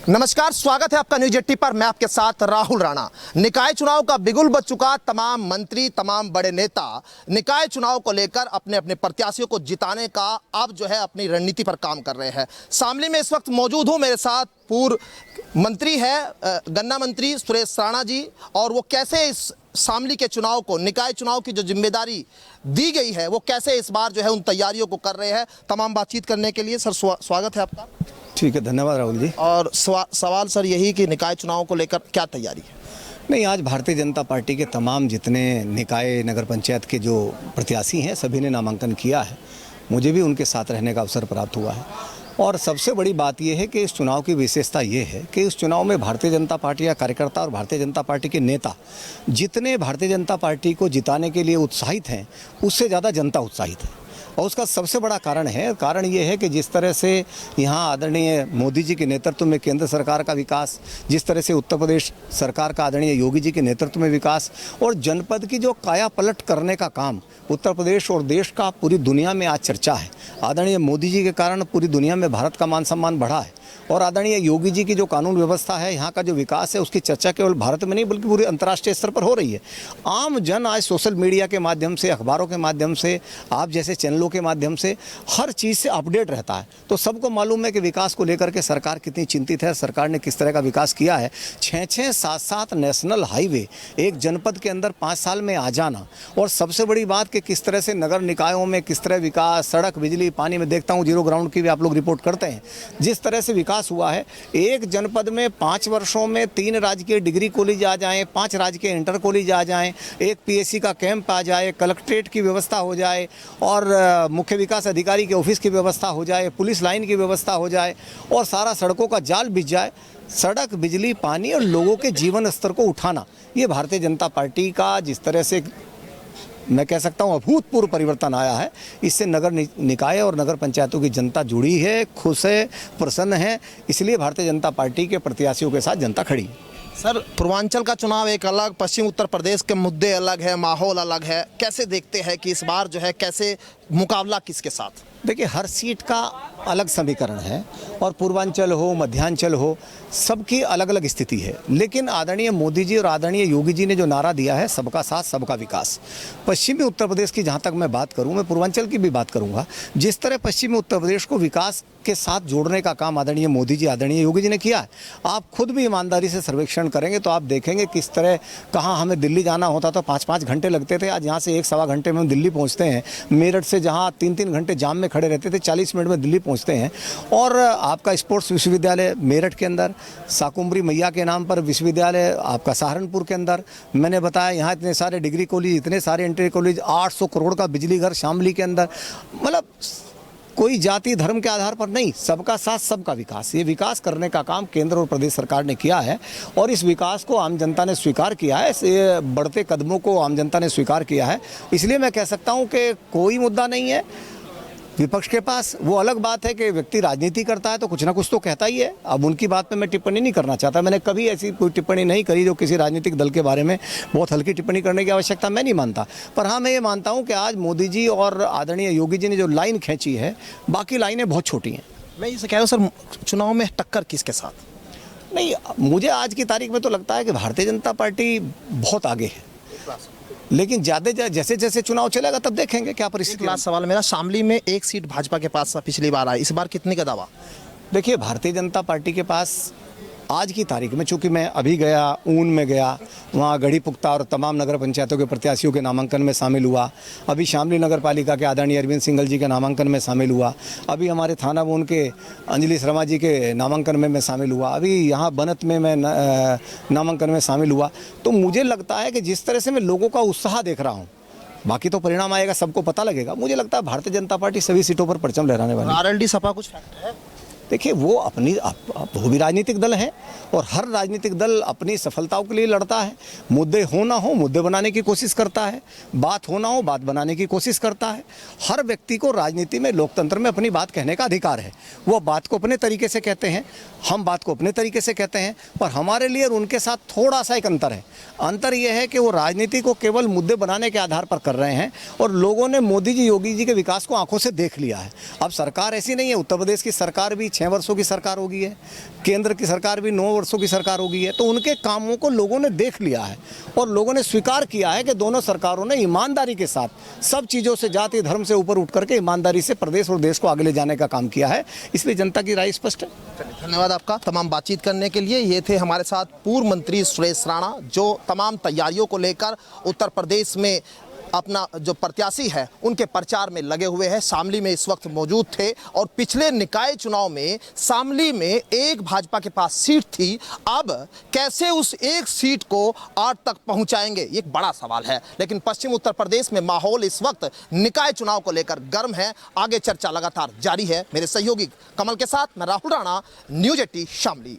नमस्कार, स्वागत है आपका न्यूज 80 पर। मैं आपके साथ राहुल राणा। निकाय चुनाव का बिगुल बज चुका। तमाम मंत्री, तमाम बड़े नेता निकाय चुनाव को लेकर अपने अपने प्रत्याशियों को जिताने का अब जो है अपनी रणनीति पर काम कर रहे हैं। शामली में इस वक्त मौजूद हूं, मेरे साथ पूर्व मंत्री है गन्ना मंत्री सुरेश राणा जी, और वो कैसे इस शामली के चुनाव को, निकाय चुनाव की जो जिम्मेदारी दी गई है, वो कैसे इस बार जो है उन तैयारियों को कर रहे हैं। तमाम बातचीत करने के लिए सर स्वागत है आपका। ठीक है, धन्यवाद राहुल जी। और सवाल सर यही कि निकाय चुनाव को लेकर क्या तैयारी है? नहीं, आज भारतीय जनता पार्टी के तमाम जितने निकाय नगर पंचायत के जो प्रत्याशी हैं सभी ने नामांकन किया है। मुझे भी उनके साथ रहने का अवसर प्राप्त हुआ है। और सबसे बड़ी बात यह है कि इस चुनाव की विशेषता ये है कि इस चुनाव में भारतीय जनता पार्टी का कार्यकर्ता और भारतीय जनता पार्टी के नेता जितने भारतीय जनता पार्टी को जिताने के लिए उत्साहित हैं, उससे ज़्यादा जनता उत्साहित है। और उसका सबसे बड़ा कारण ये है कि जिस तरह से यहाँ आदरणीय मोदी जी के नेतृत्व में केंद्र सरकार का विकास, जिस तरह से उत्तर प्रदेश सरकार का आदरणीय योगी जी के नेतृत्व में विकास और जनपद की जो काया पलट करने का काम उत्तर प्रदेश और देश का पूरी दुनिया में आज चर्चा है। आदरणीय मोदी जी के कारण पूरी दुनिया में भारत का मान सम्मान बढ़ा है। और आदरणीय योगी जी की जो कानून व्यवस्था है, यहाँ का जो विकास है, उसकी चर्चा केवल भारत में नहीं बल्कि पूरे अंतर्राष्ट्रीय स्तर पर हो रही है। आम जन आज सोशल मीडिया के माध्यम से, अखबारों के माध्यम से, आप जैसे चैनलों के माध्यम से हर चीज़ से अपडेट रहता है। तो सबको मालूम है कि विकास को लेकर के सरकार कितनी चिंतित है, सरकार ने किस तरह का विकास किया है। 6-6, 7-7 नेशनल हाईवे एक जनपद के अंदर 5 साल में आ जाना, और सबसे बड़ी बात कि किस तरह से नगर निकायों में किस तरह विकास, सड़क, बिजली, पानी में देखता हूँ जीरो ग्राउंड की भी आप लोग रिपोर्ट करते हैं, जिस तरह से विकास हुआ है। एक जनपद में 5 वर्षों में 3 राजकीय डिग्री कॉलेज आ जाएं, 5 राजकीय इंटर कॉलेज आ जाएं, एक पीएससी का कैंप आ जाए, कलेक्ट्रेट की व्यवस्था हो जाए, और मुख्य विकास अधिकारी के ऑफिस की व्यवस्था हो जाए, पुलिस लाइन की व्यवस्था हो जाए, और सारा सड़कों का जाल बिछ जाए। सड़क, बिजली, पानी और लोगों के जीवन स्तर को उठाना, ये भारतीय जनता पार्टी का जिस तरह से मैं कह सकता हूँ अभूतपूर्व परिवर्तन आया है। इससे नगर निकाय और नगर पंचायतों की जनता जुड़ी है, खुश है, प्रसन्न है। इसलिए भारतीय जनता पार्टी के प्रत्याशियों के साथ जनता खड़ी है। सर, पूर्वांचल का चुनाव एक अलग, पश्चिम उत्तर प्रदेश के मुद्दे अलग है, माहौल अलग है। कैसे देखते हैं कि इस बार जो है कैसे मुकाबला किसके साथ? देखिए, हर सीट का अलग समीकरण है, और पूर्वांचल हो, मध्यांचल हो, सबकी अलग अलग स्थिति है। लेकिन आदरणीय मोदी जी और आदरणीय योगी जी ने जो नारा दिया है, सबका साथ सबका विकास, पश्चिमी उत्तर प्रदेश की जहाँ तक मैं बात करूँ, मैं पूर्वांचल की भी बात करूँगा। जिस तरह पश्चिमी उत्तर प्रदेश को विकास के साथ जोड़ने का काम आदरणीय मोदी जी, आदरणीय योगी जी ने किया है। आप खुद भी ईमानदारी से सर्वेक्षण करेंगे तो आप देखेंगे किस तरह, कहाँ हमें दिल्ली जाना होता तो 5-5 घंटे लगते थे, आज यहाँ से 1-1.25 घंटे में हम दिल्ली पहुँचते हैं। मेरठ से जहाँ 3-3 घंटे जाम में खड़े रहते थे, 40 मिनट में दिल्ली पहुँचते हैं। और आपका स्पोर्ट्स विश्वविद्यालय मेरठ के अंदर, शाकुंभरी मैया के नाम पर विश्वविद्यालय आपका सहारनपुर के अंदर, मैंने बताया यहाँ इतने सारे डिग्री कॉलेज, इतने सारे इंटर कॉलेज, 800 करोड़ का बिजली घर शामली के अंदर। मतलब कोई जाति धर्म के आधार पर नहीं, सबका साथ सबका विकास, ये विकास करने का काम केंद्र और प्रदेश सरकार ने किया है। और इस विकास को आम जनता ने स्वीकार किया है, ये बढ़ते कदमों को आम जनता ने स्वीकार किया है। इसलिए मैं कह सकता हूँ कि कोई मुद्दा नहीं है विपक्ष के पास। वो अलग बात है कि व्यक्ति राजनीति करता है तो कुछ ना कुछ तो कहता ही है। अब उनकी बात पे मैं टिप्पणी नहीं करना चाहता। मैंने कभी ऐसी कोई टिप्पणी नहीं करी जो किसी राजनीतिक दल के बारे में बहुत हल्की टिप्पणी करने की आवश्यकता मैं नहीं मानता। पर हाँ, मैं ये मानता हूँ कि आज मोदी जी और आदरणीय योगी जी ने जो लाइन खींची है, बाकी लाइनें बहुत छोटी हैं। मैं इसे कह रहा हूँ सर, चुनाव में टक्कर किसके साथ? नहीं, मुझे आज की तारीख में तो लगता है कि भारतीय जनता पार्टी बहुत आगे है, लेकिन ज़्यादा जैसे जैसे चुनाव चलेगा तब देखेंगे क्या परिस्थिति। लास्ट सवाल मेरा, शामली में एक सीट भाजपा के पास पिछली बार आई, इस बार कितने का दावा? देखिए, भारतीय जनता पार्टी के पास आज की तारीख में, चूँकि मैं अभी गया, ऊन में गया, वहाँ गढ़ी पुख्ता और तमाम नगर पंचायतों के प्रत्याशियों के नामांकन में शामिल हुआ। अभी शामली नगर पालिका के आदरणीय अरविंद सिंघल जी के नामांकन में शामिल हुआ। अभी हमारे थाना बोन के अंजलि शर्मा जी के नामांकन में मैं शामिल हुआ। अभी यहाँ बनत में मैं नामांकन में शामिल हुआ। तो मुझे लगता है कि जिस तरह से मैं लोगों का उत्साह देख रहा हूँ, बाकी तो परिणाम आएगा, सबको पता लगेगा। मुझे लगता है भारतीय जनता पार्टी सभी सीटों पर परचम लहराने वाली है। आरएलडी सपा कुछ फैक्टर है? देखिए, वो अपनी वो भी राजनीतिक दल है, और हर राजनीतिक दल अपनी सफलताओं के लिए लड़ता है। मुद्दे हो ना हो, मुद्दे बनाने की कोशिश करता है, बात हो ना हो, बात बनाने की कोशिश करता है। हर व्यक्ति को राजनीति में, लोकतंत्र में अपनी बात कहने का अधिकार है। वो बात को अपने तरीके से कहते हैं, हम बात को अपने तरीके से कहते हैं। पर हमारे लिए और उनके साथ थोड़ा सा एक अंतर है। अंतर ये है कि वो राजनीति को केवल मुद्दे बनाने के आधार पर कर रहे हैं, और लोगों ने मोदी जी, योगी जी के विकास को आंखों से देख लिया है। अब सरकार ऐसी नहीं है, उत्तर प्रदेश की सरकार भी 6 वर्षों की सरकार हो गई है, केंद्र की सरकार भी 9 वर्षों की सरकार हो गई है। तो उनके कामों को लोगों ने देख लिया है और लोगों ने स्वीकार किया है कि दोनों सरकारों ने ईमानदारी के साथ सब चीज़ों से, जाति धर्म से ऊपर उठ करके ईमानदारी से प्रदेश और देश को आगे ले जाने का काम किया है। इसलिए जनता की राय स्पष्ट है। धन्यवाद आपका तमाम बातचीत करने के लिए। ये थे हमारे साथ पूर्व मंत्री सुरेश राणा, जो तमाम तैयारियों को लेकर उत्तर प्रदेश में अपना जो प्रत्याशी है उनके प्रचार में लगे हुए हैं। शामली में इस वक्त मौजूद थे और पिछले निकाय चुनाव में शामली में एक भाजपा के पास सीट थी, अब कैसे उस एक सीट को 8 तक पहुंचाएंगे, ये एक बड़ा सवाल है। लेकिन पश्चिम उत्तर प्रदेश में माहौल इस वक्त निकाय चुनाव को लेकर गर्म है। आगे चर्चा लगातार जारी है। मेरे सहयोगी कमल के साथ मैं राहुल राणा, न्यूज़ 18 शामली।